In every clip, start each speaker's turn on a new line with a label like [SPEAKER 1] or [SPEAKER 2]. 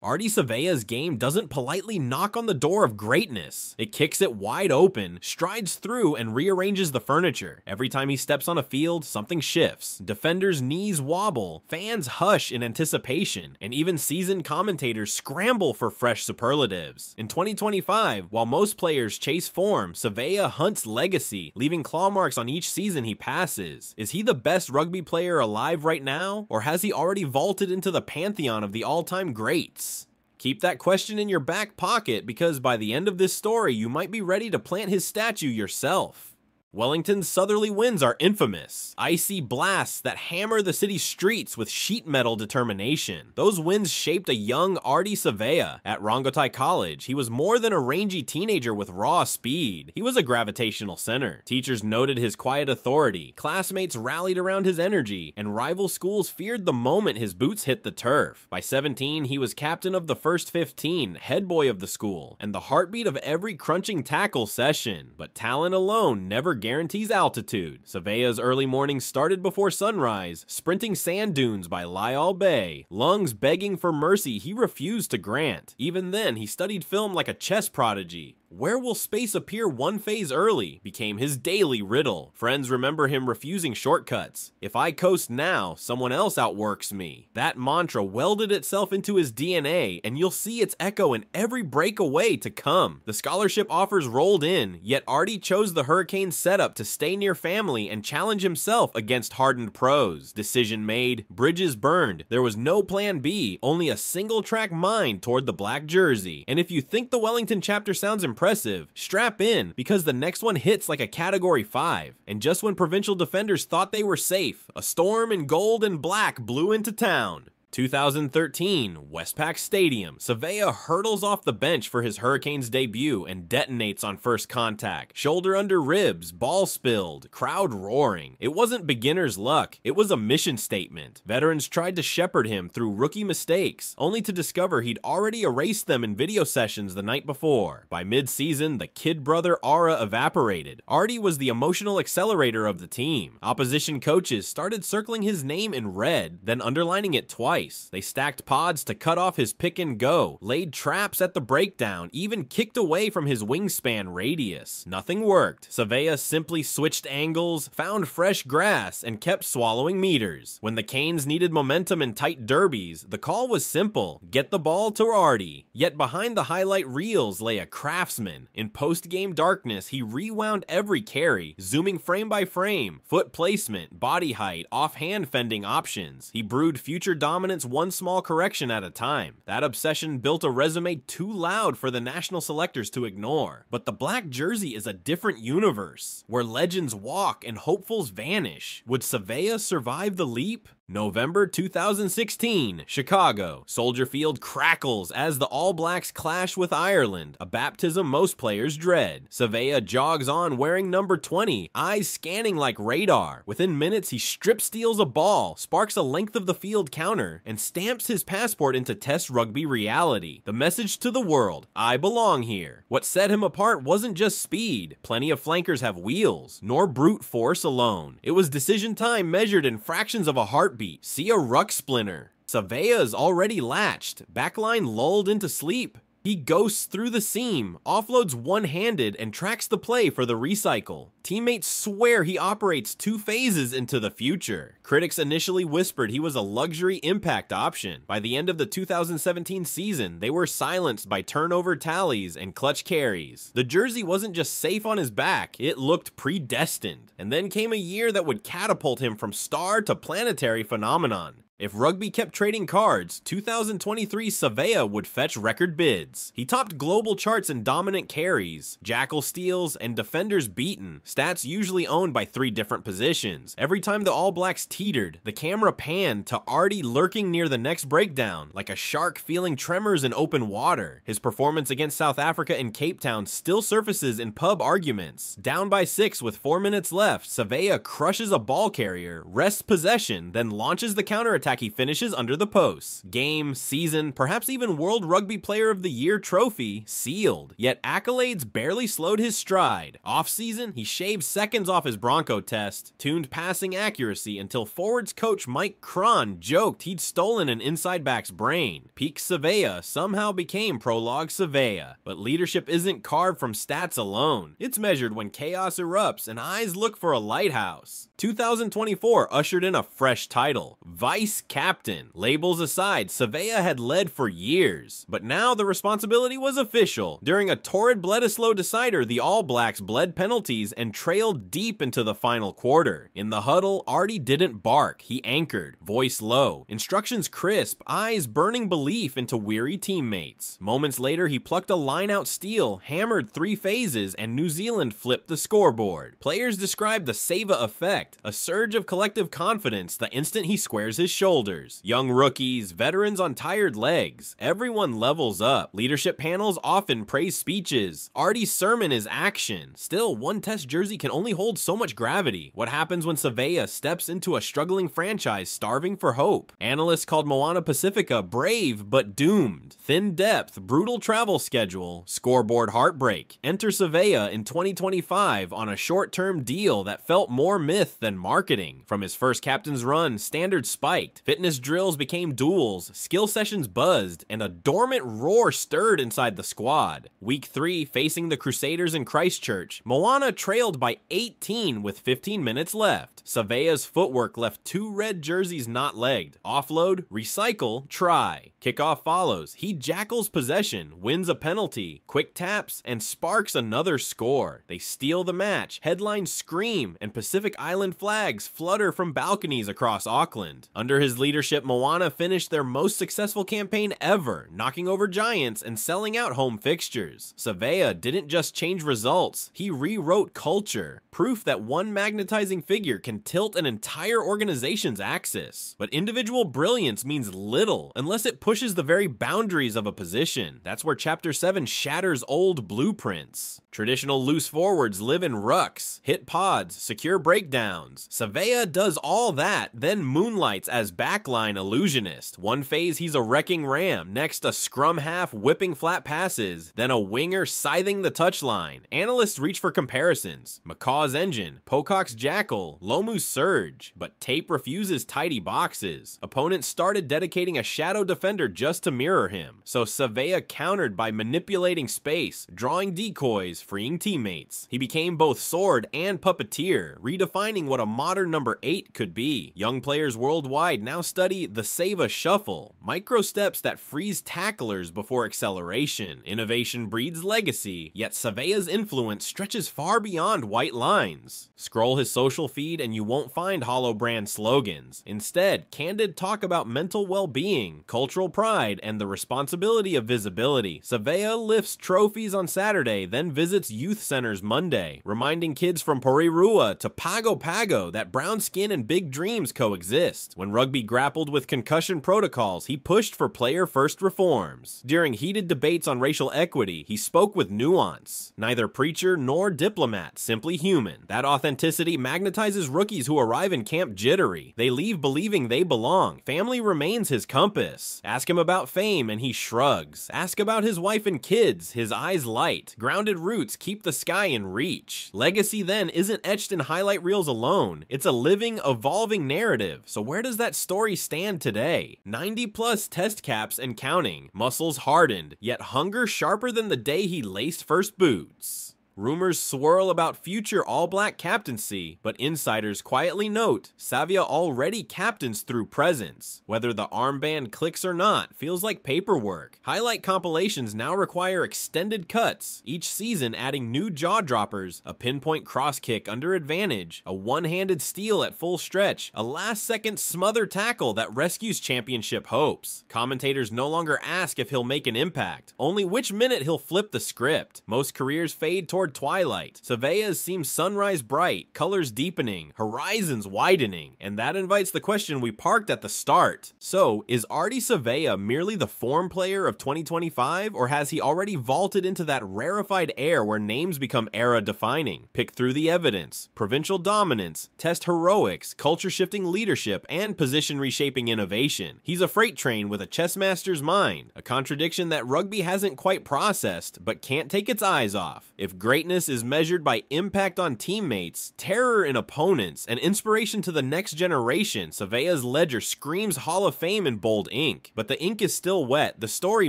[SPEAKER 1] Ardie Savea's game doesn't politely knock on the door of greatness. It kicks it wide open, strides through, and rearranges the furniture. Every time he steps on a field, something shifts. Defenders' knees wobble, fans hush in anticipation, and even seasoned commentators scramble for fresh superlatives. In 2025, while most players chase form, Savea hunts legacy, leaving claw marks on each season he passes. Is he the best rugby player alive right now, or has he already vaulted into the pantheon of the all-time greats? Keep that question in your back pocket, because by the end of this story, you might be ready to plant his statue yourself. Wellington's southerly winds are infamous. Icy blasts that hammer the city's streets with sheet metal determination. Those winds shaped a young Ardie Savea. At Rongotai College, he was more than a rangy teenager with raw speed. He was a gravitational center. Teachers noted his quiet authority, classmates rallied around his energy, and rival schools feared the moment his boots hit the turf. By 17, he was captain of the first 15, head boy of the school, and the heartbeat of every crunching tackle session. But talent alone never guarantees altitude. Savea's early mornings started before sunrise, sprinting sand dunes by Lyall Bay. Lungs begging for mercy he refused to grant. Even then, he studied film like a chess prodigy. Where will space appear one phase early became his daily riddle. Friends remember him refusing shortcuts. If I coast now, someone else outworks me. That mantra welded itself into his DNA, and you'll see its echo in every breakaway to come. The scholarship offers rolled in, yet Ardie chose the Hurricane setup to stay near family and challenge himself against hardened pros. Decision made, bridges burned. There was no plan B, only a single-track mind toward the black jersey. And if you think the Wellington chapter sounds impressive, strap in, because the next one hits like a Category 5. And just when provincial defenders thought they were safe, a storm in gold and black blew into town. 2013, Westpac Stadium. Savea hurdles off the bench for his Hurricanes debut and detonates on first contact. Shoulder under ribs, ball spilled, crowd roaring. It wasn't beginner's luck, it was a mission statement. Veterans tried to shepherd him through rookie mistakes, only to discover he'd already erased them in video sessions the night before. By mid-season, the kid brother aura evaporated. Ardie was the emotional accelerator of the team. Opposition coaches started circling his name in red, then underlining it twice. They stacked pods to cut off his pick and go, laid traps at the breakdown, even kicked away from his wingspan radius. Nothing worked. Savea simply switched angles, found fresh grass, and kept swallowing meters. When the Canes needed momentum in tight derbies, the call was simple: get the ball to Ardie. Yet behind the highlight reels lay a craftsman. In post-game darkness, he rewound every carry, zooming frame by frame, foot placement, body height, offhand fending options. He brewed future dominance one small correction at a time. That obsession built a resume too loud for the national selectors to ignore. But the black jersey is a different universe, where legends walk and hopefuls vanish. Would Savea survive the leap? November 2016, Chicago. Soldier Field crackles as the All Blacks clash with Ireland, a baptism most players dread. Savea jogs on wearing number 20, eyes scanning like radar. Within minutes, he strip steals a ball, sparks a length of the field counter, and stamps his passport into Test rugby reality. The message to the world: I belong here. What set him apart wasn't just speed. Plenty of flankers have wheels, nor brute force alone. It was decision time measured in fractions of a heartbeat. See a ruck splinter. Savea's already latched, backline lulled into sleep. He ghosts through the seam, offloads one-handed, and tracks the play for the recycle. Teammates swear he operates 2 phases into the future. Critics initially whispered he was a luxury impact option. By the end of the 2017 season, they were silenced by turnover tallies and clutch carries. The jersey wasn't just safe on his back, it looked predestined. And then came a year that would catapult him from star to planetary phenomenon. If rugby kept trading cards, 2023 Savea would fetch record bids. He topped global charts in dominant carries, jackal steals, and defenders beaten, stats usually owned by 3 different positions. Every time the All Blacks teetered, the camera panned to Ardie lurking near the next breakdown, like a shark feeling tremors in open water. His performance against South Africa in Cape Town still surfaces in pub arguments. Down by 6 with 4 minutes left, Savea crushes a ball carrier, wrests possession, then launches the counterattack attack he finishes under the posts. Game, season, perhaps even World Rugby Player of the Year trophy sealed. Yet accolades barely slowed his stride. Off-season, he shaved seconds off his Bronco test, tuned passing accuracy until forwards coach Mike Cron joked he'd stolen an inside back's brain. Peak Savea somehow became Prologue Savea. But leadership isn't carved from stats alone. It's measured when chaos erupts and eyes look for a lighthouse. 2024 ushered in a fresh title, Vice Captain. Labels aside, Savea had led for years, but now the responsibility was official. During a torrid Bledisloe decider, the All Blacks bled penalties and trailed deep into the final quarter. In the huddle, Ardie didn't bark, he anchored, voice low, instructions crisp, eyes burning belief into weary teammates. Moments later, he plucked a line-out steal, hammered 3 phases, and New Zealand flipped the scoreboard. Players described the Savea effect, a surge of collective confidence the instant he squares his shoulders. Young rookies, veterans on tired legs, everyone levels up. Leadership panels often praise speeches. Ardie's sermon is action. Still, one test jersey can only hold so much gravity. What happens when Savea steps into a struggling franchise starving for hope? Analysts called Moana Pacifica brave but doomed. Thin depth, brutal travel schedule, scoreboard heartbreak. Enter Savea in 2025 on a short-term deal that felt more myth than marketing. From his first captain's run, standards spiked, fitness drills became duels, skill sessions buzzed, and a dormant roar stirred inside the squad. Week 3, facing the Crusaders in Christchurch, Moana trailed by 18 with 15 minutes left. Savea's footwork left 2 red jerseys not legged. Offload, recycle, try. Kickoff follows. He jackals possession, wins a penalty, quick taps, and sparks another score. They steal the match, headlines scream, and Pacific Island flags flutter from balconies across Auckland. Under his leadership, Moana finished their most successful campaign ever, knocking over giants and selling out home fixtures. Savea didn't just change results, he rewrote culture. Proof that one magnetizing figure can tilt an entire organization's axis. But individual brilliance means little unless it pushes the very boundaries of a position. That's where Chapter 7 shatters old blueprints. Traditional loose forwards live in rucks, hit pods, secure breakdowns. Savea does all that, then moonlights as backline illusionist. One phase he's a wrecking ram, next a scrum half whipping flat passes, then a winger scything the touchline. Analysts reach for comparisons. McCaw's engine, Pocock's jackal, Lomu's surge, but tape refuses tidy boxes. Opponents started dedicating a shadow defender just to mirror him, so Savea countered by manipulating space, drawing decoys, freeing teammates. He became both sword and puppeteer, redefining what a modern number 8 could be. Young players worldwide now study the Savea shuffle, micro steps that freeze tacklers before acceleration. Innovation breeds legacy, yet Savea's influence stretches far beyond white lines. Scroll his social feed and you won't find hollow brand slogans. Instead, candid talk about mental well-being, cultural pride, and the responsibility of visibility. Savea lifts trophies on Saturday, then visits youth centers Monday, reminding kids from Porirua to Pago Pago that brown skin and big dreams coexist. When rugby grappled with concussion protocols, he pushed for player-first reforms. During heated debates on racial equity, he spoke with nuance. Neither preacher nor diplomat, simply human. That authenticity magnetizes rookies who arrive in camp jittery. They leave believing they belong. Family remains his compass. Ask him about fame and he shrugs. Ask about his wife and kids, his eyes light. Grounded roots keep the sky in reach. Legacy then isn't etched in highlight reels alone. It's a living, evolving narrative. So where does that story stand today? 90+ test caps and counting. Muscles hardened, yet hunger sharper than the day he laced first boots. Rumors swirl about future all-black captaincy, but insiders quietly note Savea already captains through presence. Whether the armband clicks or not feels like paperwork. Highlight compilations now require extended cuts, each season adding new jaw-droppers, a pinpoint cross kick under advantage, a one-handed steal at full stretch, a last-second smother tackle that rescues championship hopes. Commentators no longer ask if he'll make an impact, only which minute he'll flip the script. Most careers fade toward toward twilight. Savea's seems sunrise bright, colors deepening, horizons widening, and that invites the question we parked at the start. So, is Ardie Savea merely the form player of 2025, or has he already vaulted into that rarefied air where names become era-defining? Pick through the evidence, provincial dominance, test heroics, culture-shifting leadership, and position-reshaping innovation. He's a freight train with a chess master's mind, a contradiction that rugby hasn't quite processed, but can't take its eyes off. If greatness is measured by impact on teammates, terror in opponents, and inspiration to the next generation, Savea's ledger screams Hall of Fame in bold ink. But the ink is still wet, the story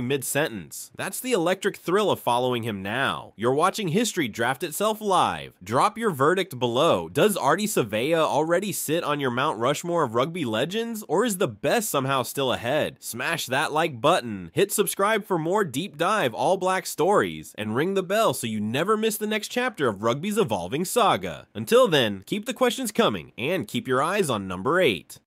[SPEAKER 1] mid-sentence. That's the electric thrill of following him now. You're watching history draft itself live. Drop your verdict below. Does Ardie Savea already sit on your Mount Rushmore of rugby legends, or is the best somehow still ahead? Smash that like button, hit subscribe for more deep dive all black stories, and ring the bell so you never miss the next chapter of rugby's evolving saga. Until then, keep the questions coming and keep your eyes on number 8.